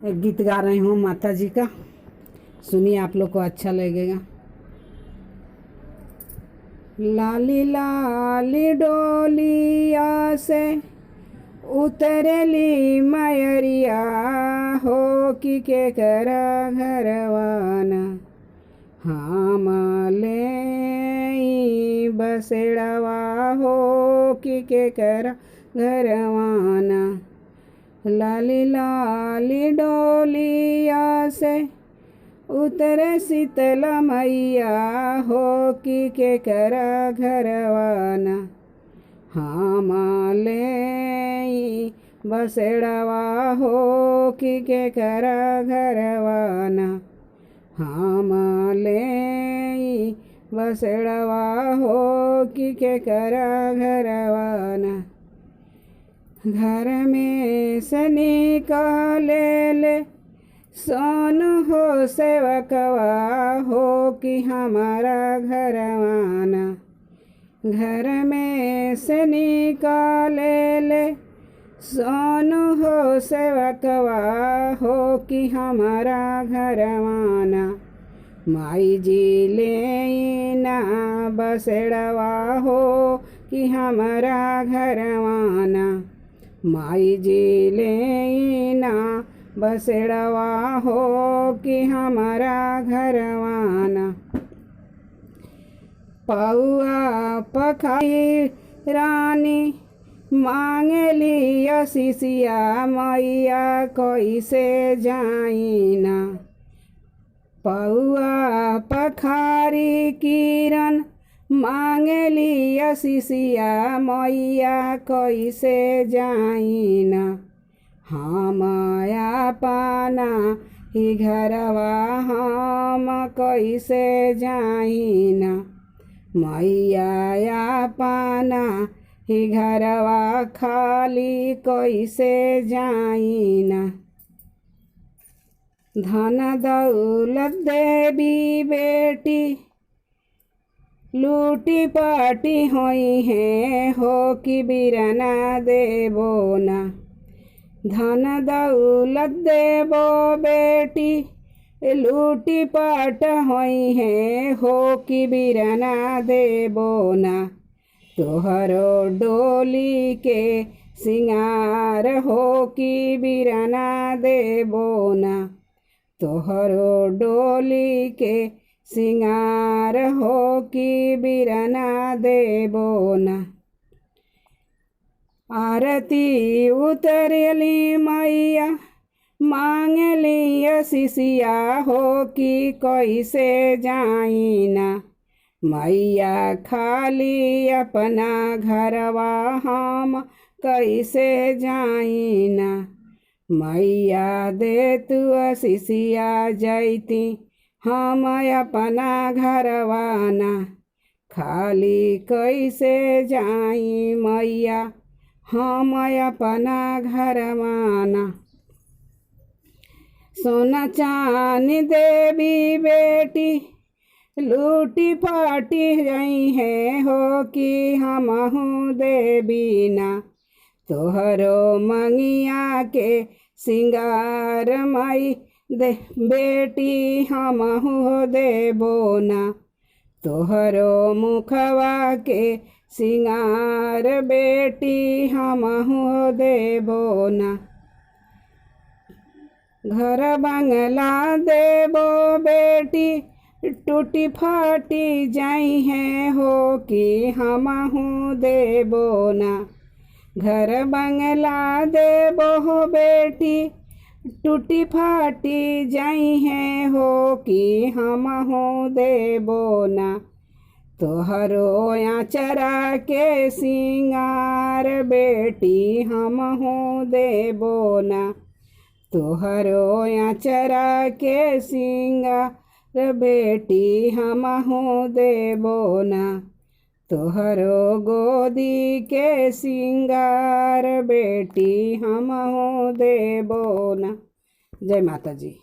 एक गीत गा रही हूँ माता जी का, सुनिए आप लोग को अच्छा लगेगा। लाली लाली डोलिया से उतरली मयरिया हो कि के करा घरवाना हम ले बसेड़वा हो कि के करा घरवाना। लाली लाली डोलिया से उतरे शीतला मैया हो कि के करा घरवाना हम ले बसेड़वा हो कि के करा घरवाना हम ले बसेड़वा हो कि के करा घरवाना। घर में से निकाले ले सोन हो सेवकवा हो कि हमारा घरवाना। घर में से निकाले ले सोन हो सेवकवा हो कि हमारा घरवाना। माई जी ले ना बसेड़वा हो कि हमारा घरवाना। माई जी ले ना बसेड़वा हो कि हमारा घरवाना। पौआ पखाई रानी मांगली असीसिया मैया कैसे जाइना। पौआ पखारी किरण मांगली असीसिया मैया कैसे जाइना। हम अपना ही घरवा हम कैसे जाइना। मैया अपना ही घरवा खाली कैसे जाइना। धन दौलत देवी बेटी लूटी पाटी होई है हो कि बिरना देबो ना। धन दौलत देबो बेटी लूटी पाट होई है हो कि बिरना देबो ना। तोहरो डोली के सिंगार हो कि बिरना देबो ना। तोहरो डोली के सिंगार हो कि बिरना देबो ना। आरती उतरली मैया मांगली असीसिया हो कि कैसे जाइना। मैया खाली अपना घरवा हम कैसे जाइना। मैया दे तू असीसिया जैती हम अपना घरवाना। खाली कैसे जाई मैया हम अपना घरवाना। सोना चांदी देवी बेटी लूटी पाटी गई है हो कि हमहू देवी ना। तोहरो मंगिया के सिंगार माई दे बेटी हमहू देबो ना। तोहरो मुखवा के सिंगार बेटी हमहू देबो ना। घर बंगला देबो बेटी टूटी फाटी जाई है हो कि हमहू देबो ना। घर बंगला देबो हो बेटी टूटी फाटी जाई है हो कि हमहू देबो ना। तोहरो आचरा के सिंगार बेटी हमहू देबो ना। तोहरो आचरा के सिंगार बेटी हमहू देबो ना। तोहरो गोदी के सिंगार बेटी हमहू देबो ना। जय माता जी।